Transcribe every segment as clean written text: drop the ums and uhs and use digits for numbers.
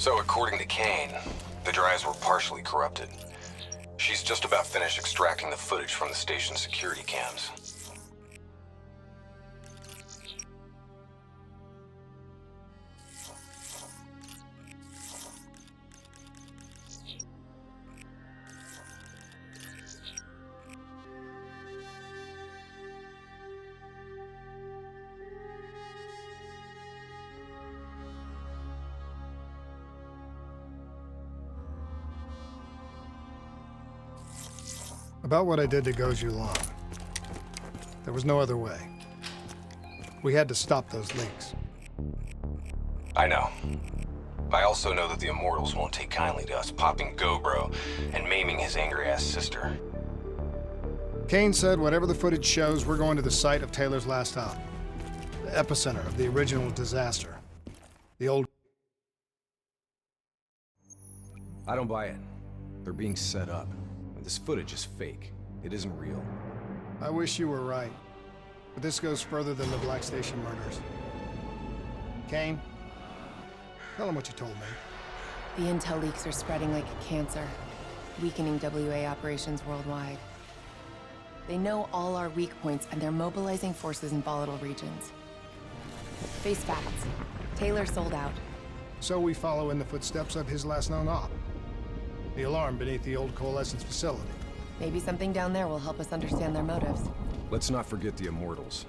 So according to Kane, the drives were partially corrupted. She's just about finished extracting the footage from the station's security cams. About what I did to Goju Long. There was no other way. We had to stop those leaks. I know. I also know that the Immortals won't take kindly to us popping Go-Bro and maiming his angry-ass sister. Kane said whatever the footage shows, we're going to the site of Taylor's last stop. The epicenter of the original disaster. The old... I don't buy it. They're being set up. This footage is fake. It isn't real. I wish you were right. But this goes further than the Black Station murders. Kane, tell him what you told me. The intel leaks are spreading like a cancer, weakening WA operations worldwide. They know all our weak points, and they're mobilizing forces in volatile regions. Face facts. Taylor sold out. So we follow in the footsteps of his last known op. The alarm beneath the old Coalescence facility. Maybe something down there will help us understand their motives. Let's not forget the Immortals.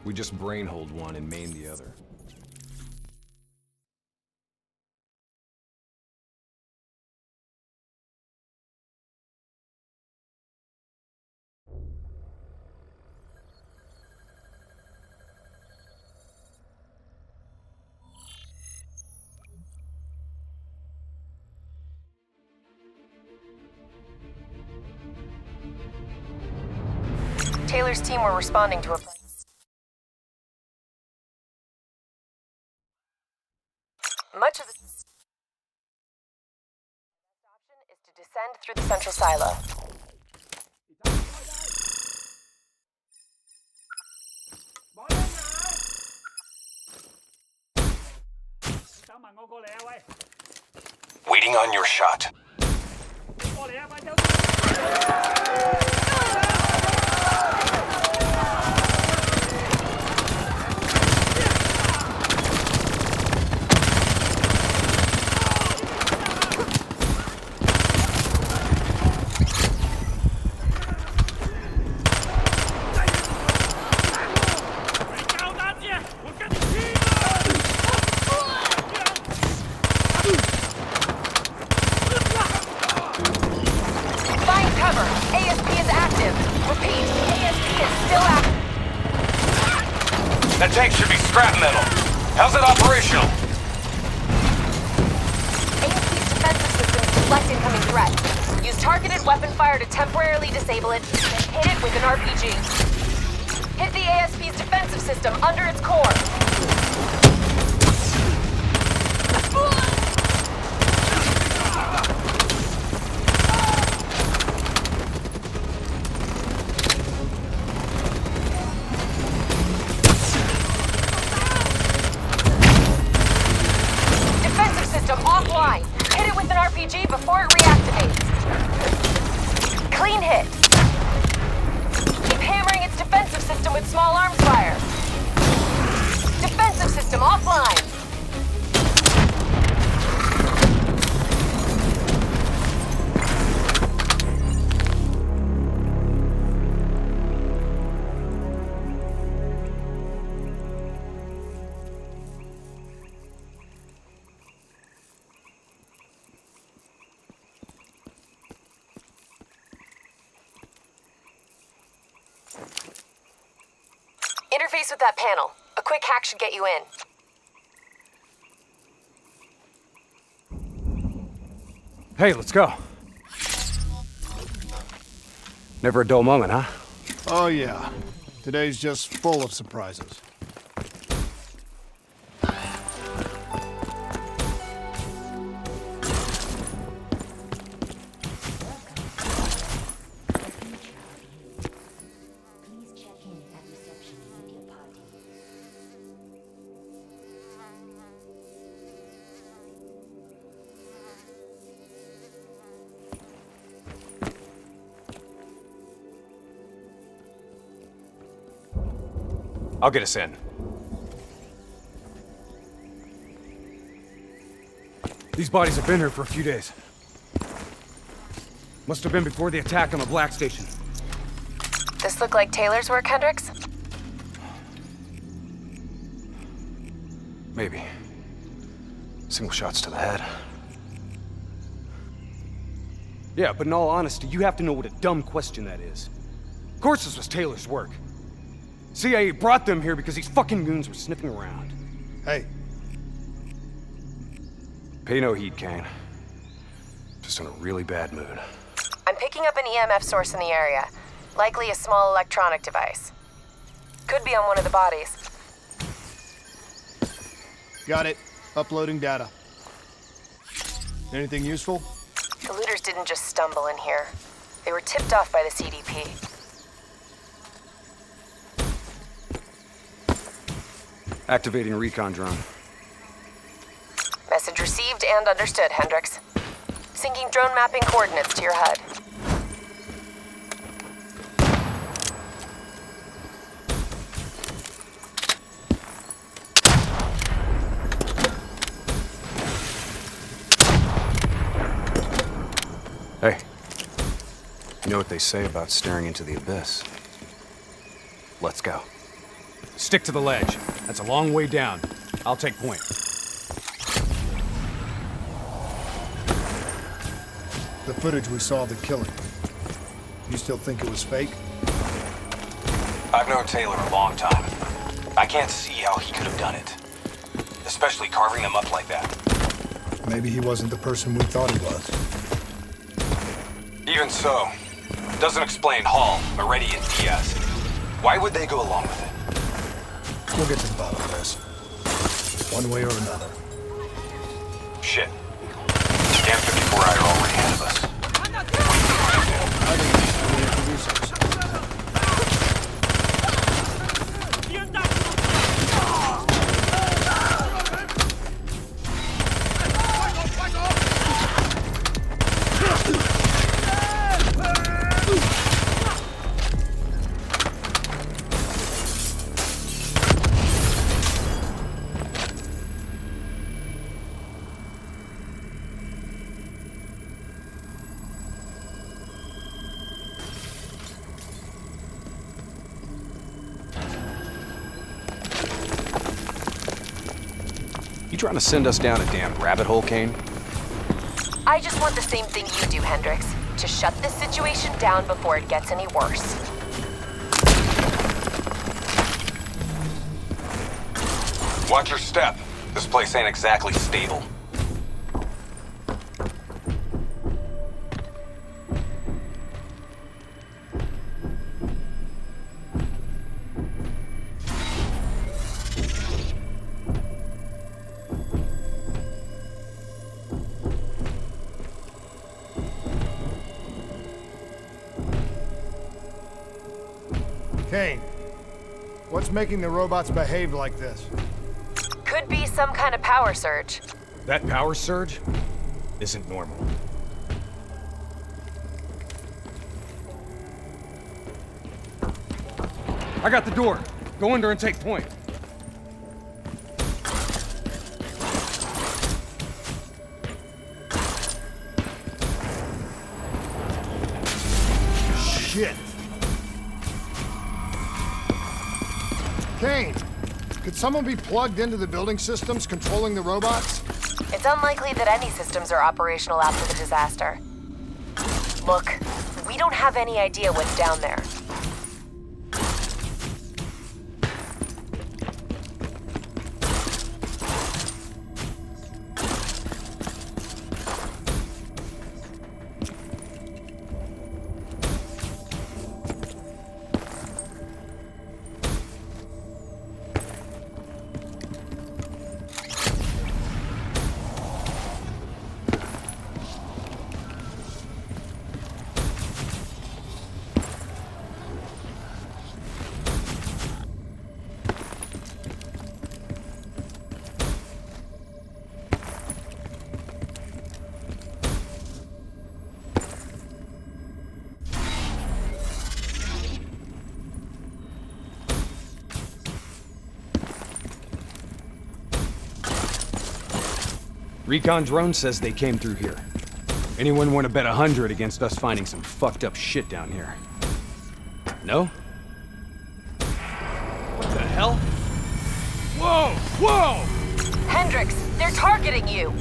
We just brain-hold one and maim the other. Taylor's team were responding to a... Much of the best option is to descend through the central silo. Waiting on your shot. That tank should be scrap metal. How's it operational? ASP's defensive systems deflect incoming threats. Use targeted weapon fire to temporarily disable it, then hit it with an RPG. Hit the ASP's defensive system under its core. Offline. Hit it with an RPG before it reactivates. Clean hit. Keep hammering its defensive system with small arms fire. Defensive system offline. Interface with that panel. A quick hack should get you in. Hey, let's go. Never a dull moment, huh? Oh yeah. Today's just full of surprises. I'll get us in. These bodies have been here for a few days. Must have been before the attack on the Black Station. This look like Taylor's work, Hendricks? Maybe. Single shots to the head. Yeah, but in all honesty, you have to know what a dumb question that is. Of course this was Taylor's work. CIA brought them here because these fucking goons were sniffing around. Hey, Pay no heed, Kane. Just in a really bad mood. I'm picking up an EMF source in the area. Likely a small electronic device. Could be on one of the bodies. got it. Uploading data. Anything useful? The looters didn't just stumble in here. They were tipped off by the CDP. Activating recon drone. Message received and understood, Hendricks. Syncing drone mapping coordinates to your HUD. Hey. You know what they say about staring into the abyss? Let's go. Stick to the ledge. That's a long way down. I'll take point. The footage we saw of the killing. You still think it was fake? I've known Taylor a long time. I can't see how he could have done it. Especially carving them up like that. Maybe he wasn't the person we thought he was. Even so, doesn't explain Hall, Moretti, and Diaz. Why would they go along with it? We'll get to the bottom of this. One way or another. Shit. Damn 54 are already ahead of us. I think we should reintroduce ourselves. You trying to send us down a damn rabbit hole, Kane? I just want the same thing you do, Hendricks. To shut this situation down before it gets any worse. Watch your step. This place ain't exactly stable. Kane, what's making the robots behave like this? Could be some kind of power surge. That power surge isn't normal. I got the door. Go under and take point. Shit! Kane, could someone be plugged into the building systems controlling the robots? It's unlikely that any systems are operational after the disaster. Look, we don't have any idea what's down there. Recon drone says they came through here. Anyone want to bet 100 against us finding some fucked up shit down here? No? What the hell? Whoa! Whoa! Hendricks, they're targeting you!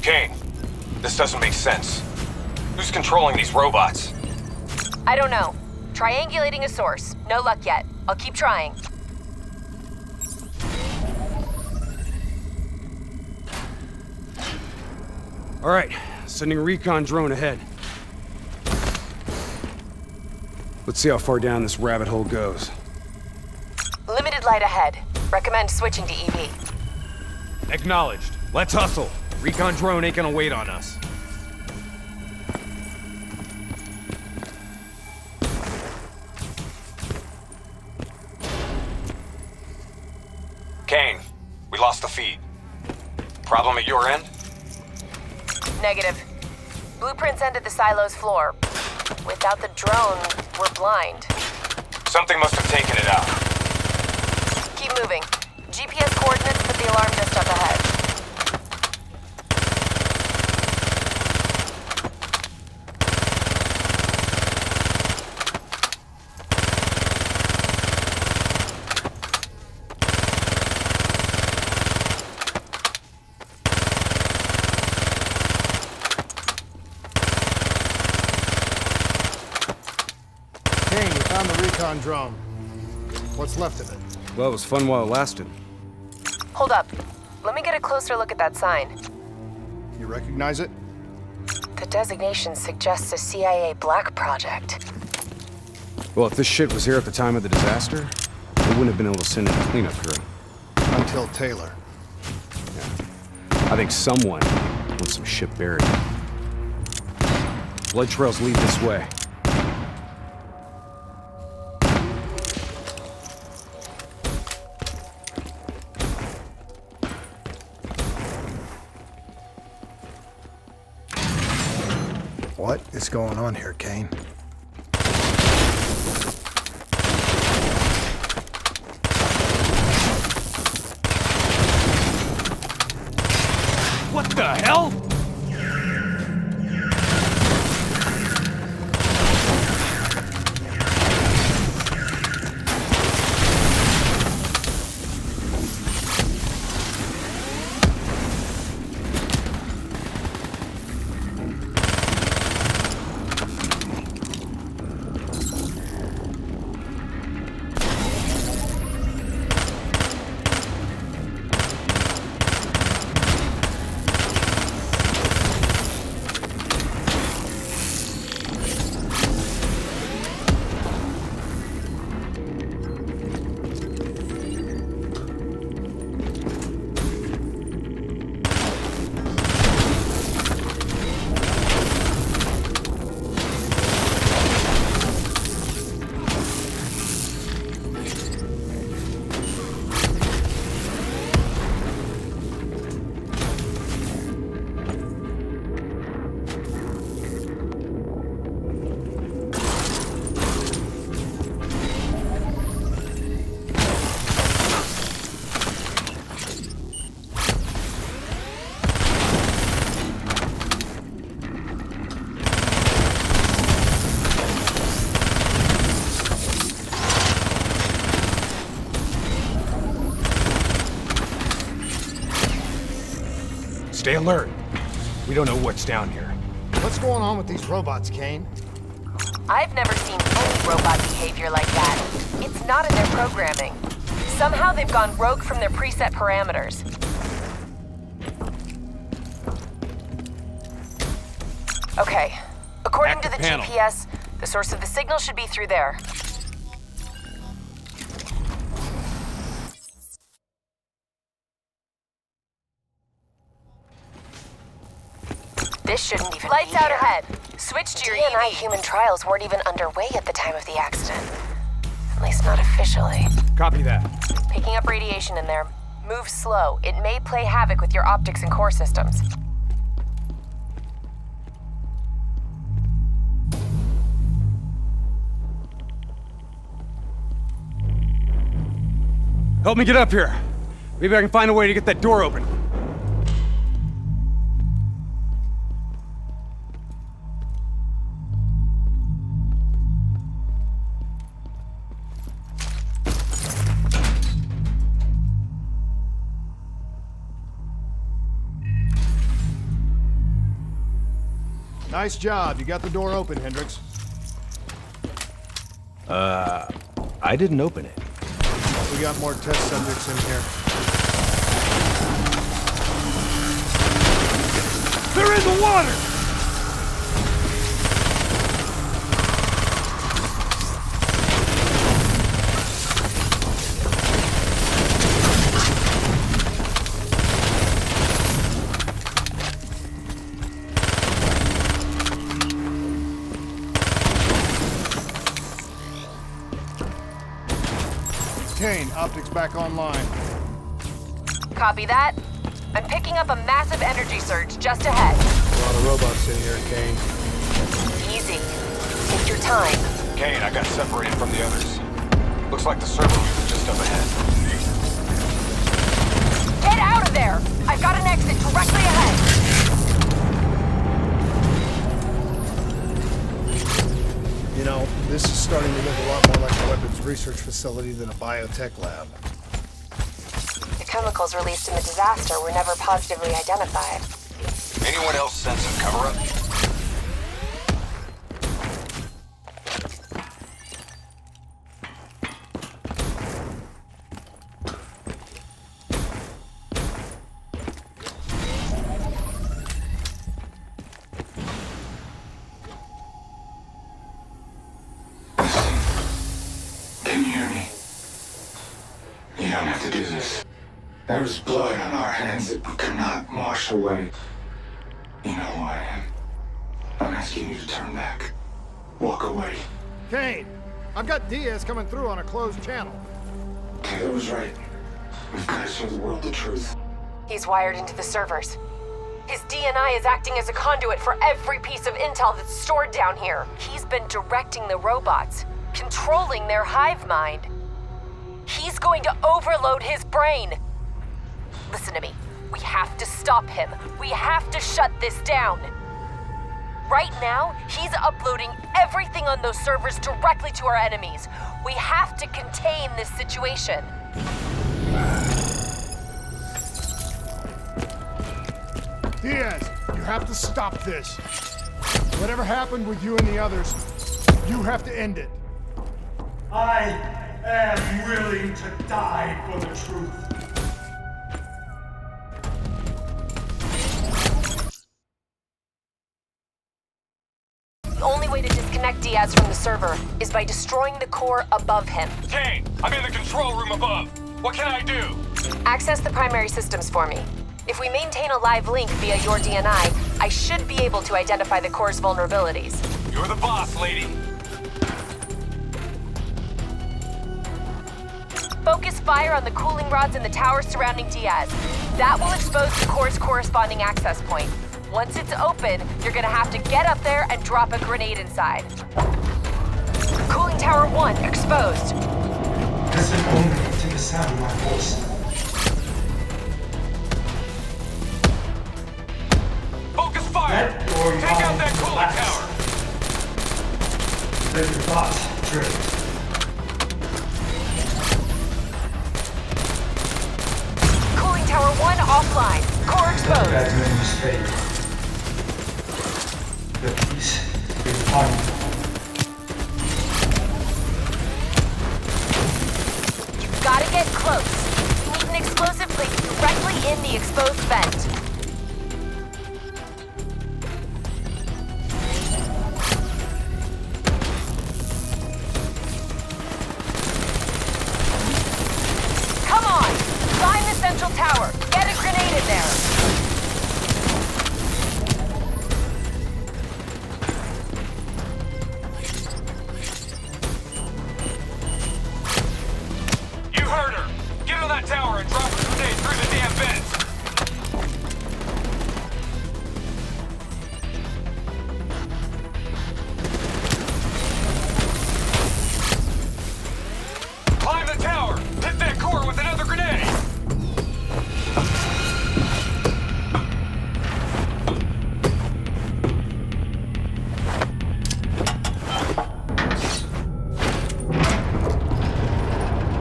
Kane, this doesn't make sense. Who's controlling these robots? I don't know. Triangulating a source. No luck yet. I'll keep trying. All right, sending a recon drone ahead. Let's see how far down this rabbit hole goes. Limited light ahead. Recommend switching to EV. Acknowledged. Let's hustle. Recon drone ain't gonna wait on us. Kane, we lost the feed. Problem at your end? Negative. Blueprints end at the silo's floor. Without the drone, we're blind. Something must have taken it out. Keep moving. GPS coordinates put the alarm just up ahead. Kane, we found the recon drone. What's left of it? Well, it was fun while it lasted. Hold up. Let me get a closer look at that sign. You recognize it? The designation suggests a CIA black project. Well, if this shit was here at the time of the disaster, we wouldn't have been able to send in a cleanup crew. Until Taylor. I think someone wants some shit buried. Blood trails lead this way. What is going on here, Kane? What the hell? Stay alert. We don't know what's down here. What's going on with these robots, Kane? I've never seen any robot behavior like that. It's not in their programming. Somehow they've gone rogue from their preset parameters. Okay. According to the Active panel. GPS, the source of the signal should be through there. This shouldn't even Lights out ahead. Switch to your EV. Human trials weren't even underway at the time of the accident. At least not officially. Copy that. Picking up radiation in there. Move slow. It may play havoc with your optics and core systems. Help me get up here. Maybe I can find a way to get that door open. Nice job. You got the door open, Hendricks. I didn't open it. We got more test subjects in here. They're in the water! Kane, optics back online. Copy that. I'm picking up a massive energy surge just ahead. A lot of robots in here, Kane. Easy. Take your time. Kane, I got separated from the others. Looks like the server room is just up ahead. Get out of there! I've got an exit directly ahead. You know, this is starting to look a lot more like a weapons research facility than a biotech lab. The chemicals released in the disaster were never positively identified. Anyone else sense a cover-up? Can you hear me? You don't have to do this. There was blood on our hands that we could not wash away. You know who I am. I'm asking you to turn back. Walk away. Kane, I've got Diaz coming through on a closed channel. Taylor was right. We've got to show the world the truth. He's wired into the servers. His DNI is acting as a conduit for every piece of intel that's stored down here. He's been directing the robots, controlling their hive mind. He's going to overload his brain. Listen to me. We have to stop him. We have to shut this down. Right now, he's uploading everything on those servers directly to our enemies. We have to contain this situation. Diaz, you have to stop this. Whatever happened with you and the others, you have to end it. I am willing to die for the truth. The only way to disconnect Diaz from the server is by destroying the core above him. Kane, I'm in the control room above. What can I do? Access the primary systems for me. If we maintain a live link via your DNI, I should be able to identify the core's vulnerabilities. You're the boss, lady. Focus fire on the cooling rods in the towers surrounding Diaz. That will expose the core's corresponding access point. Once it's open, you're gonna have to get up there and drop a grenade inside. Cooling tower 1 exposed. Listen only to the sound of my voice. Focus fire! Let your Take out mind that cooling relax. tower! Let your thoughts drift. Cooling tower 1 offline. Core exposed. exposed. Bad news, fate. The peace is won. You've got to get close. You need an explosive placed directly in the exposed vent. Come on! Climb the central tower. Get a grenade in there. You heard her! Get on that tower and drop a grenade through the damn vent! Climb the tower! Hit that core with another grenade!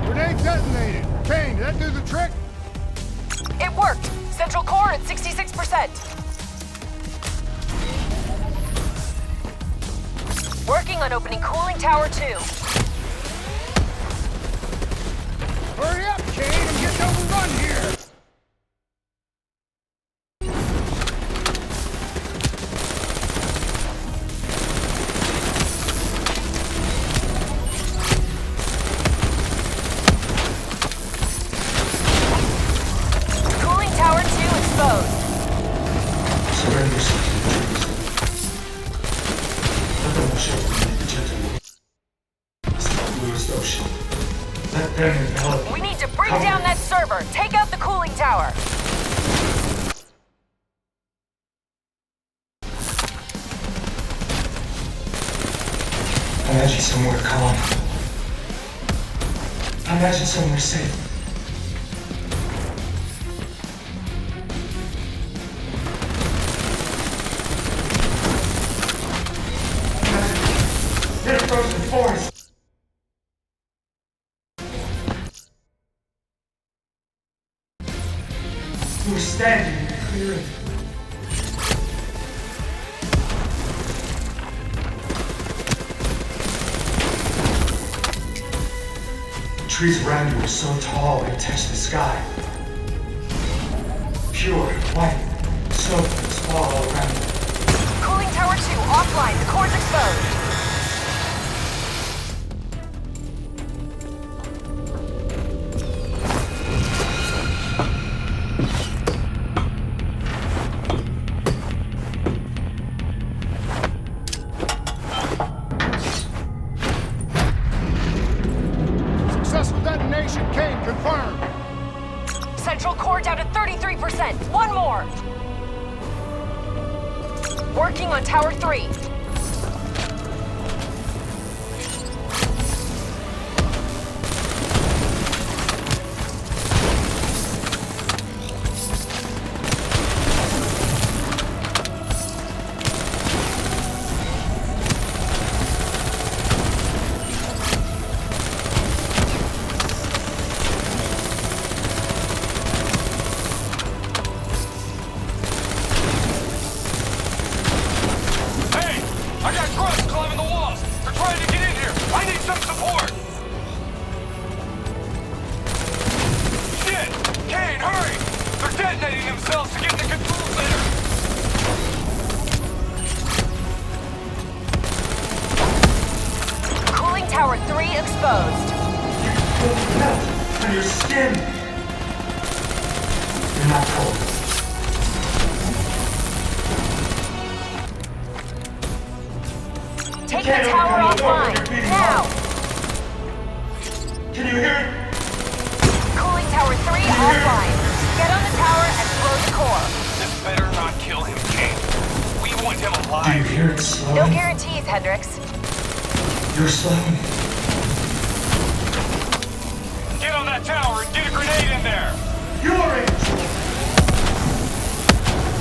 Grenade detonated. Kane, did that do the trick? It worked. Central core at 66%. Working on opening cooling tower 2. Hurry up, Kane. I'm getting overrun here. Cooling tower 2 exposed. Surrender something to the Let them show the gentlemen. It's the bluest ocean. Let them envelop. We need to bring down that server. Take out the cooling tower. Imagine somewhere calm. Imagine somewhere safe. In a frozen forest. You were standing in the clearing. The trees around you were so tall they touched the sky. Pure, white, silver and small all around you. Cooling tower 2 offline. The core's exposed. Successful detonation. Kane, confirmed. Central core down to 33%. One more. Working on tower 3. Hey! I got grunts climbing the walls! They're trying to get in here! I need some support! Shit! Kane, hurry! They're detonating themselves to get in the control center! Cooling tower 3 exposed. Cold melt on your skin. You're not cold. Take Can't the tower open the door when offline. you're beating Now. Can you hear it? Cooling tower 3 offline. Get on the tower and blow the core. This better not kill him, Kane. We want him Do you alive. hear it No slowing? guarantees, Hendricks. You're slowing. Get on that tower and get a grenade in there! You're in.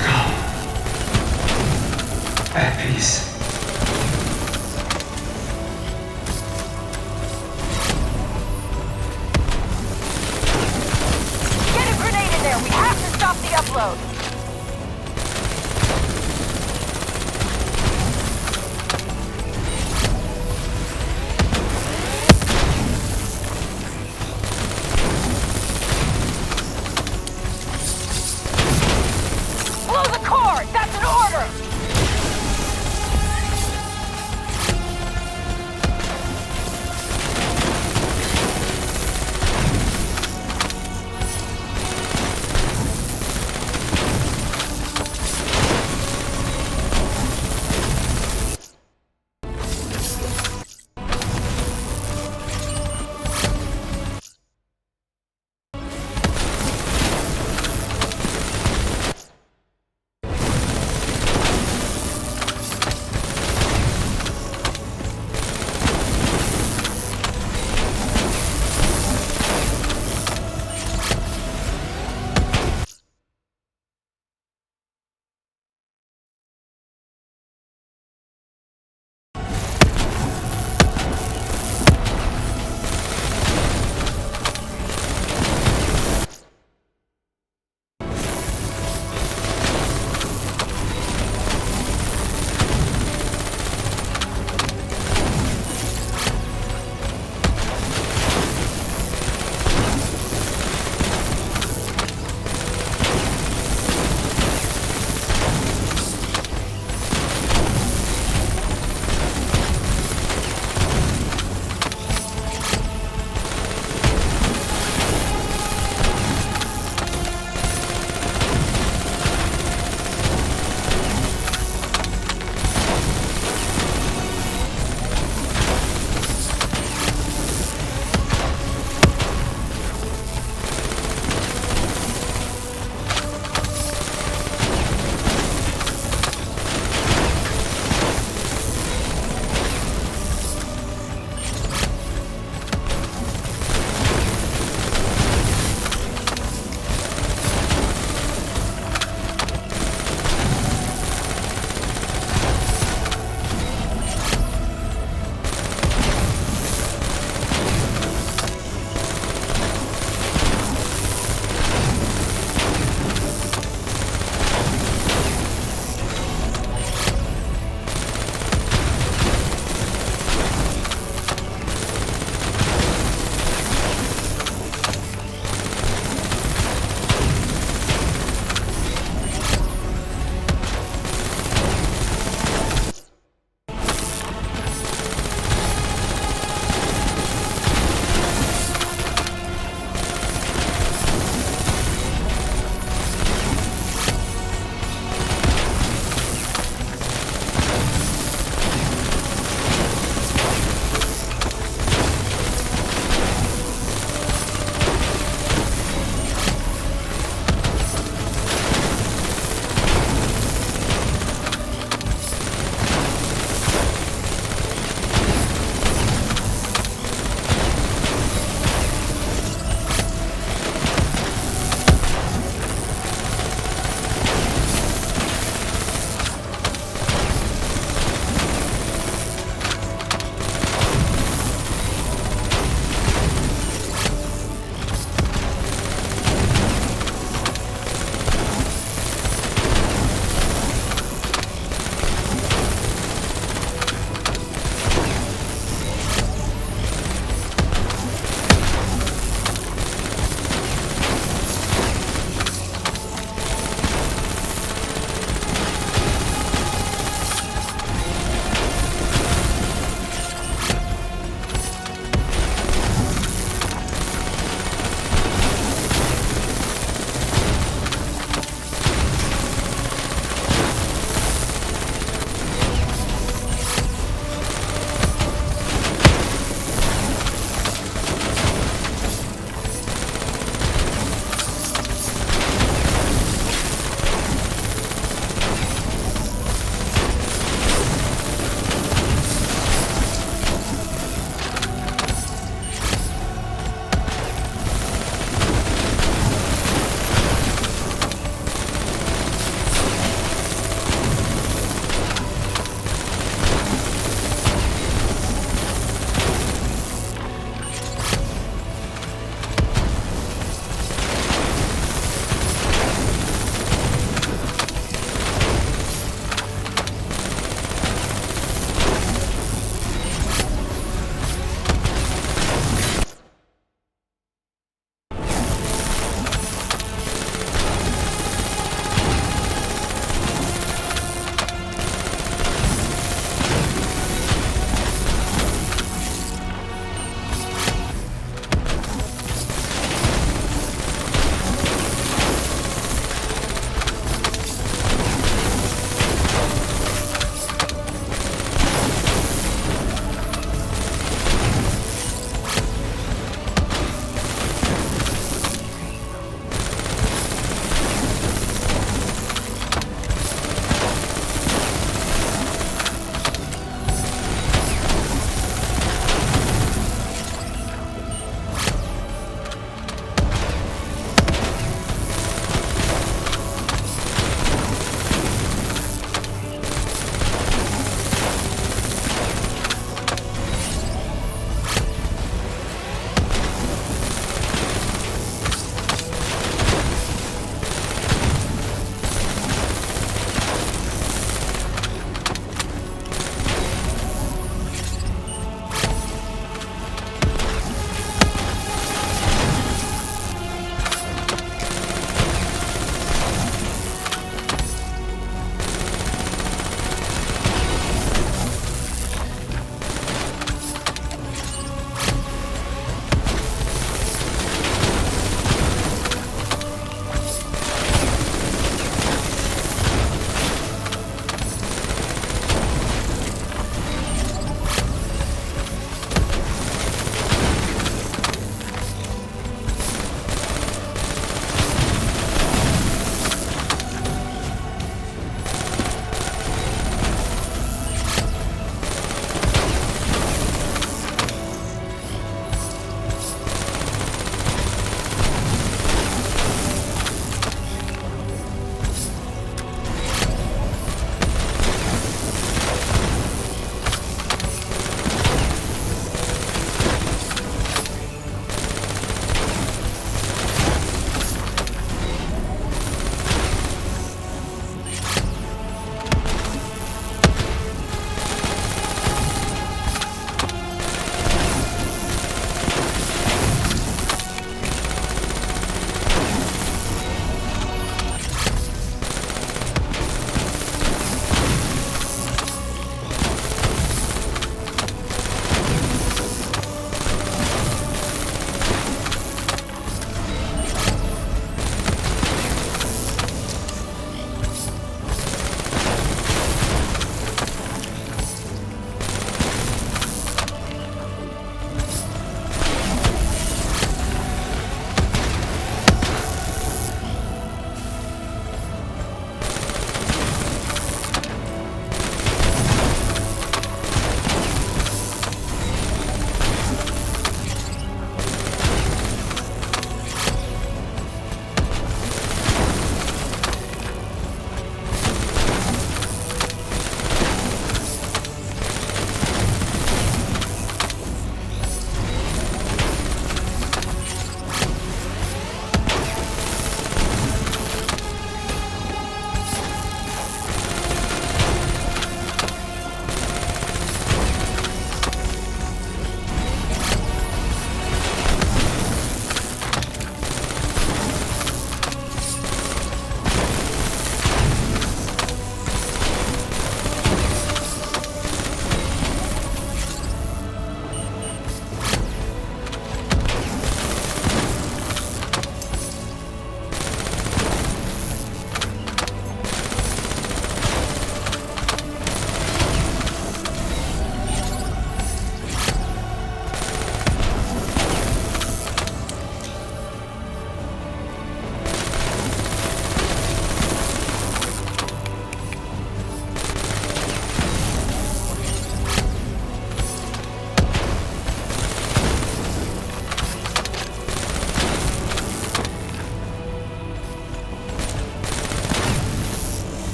Come. At peace. Get a grenade in there. We have to stop the upload.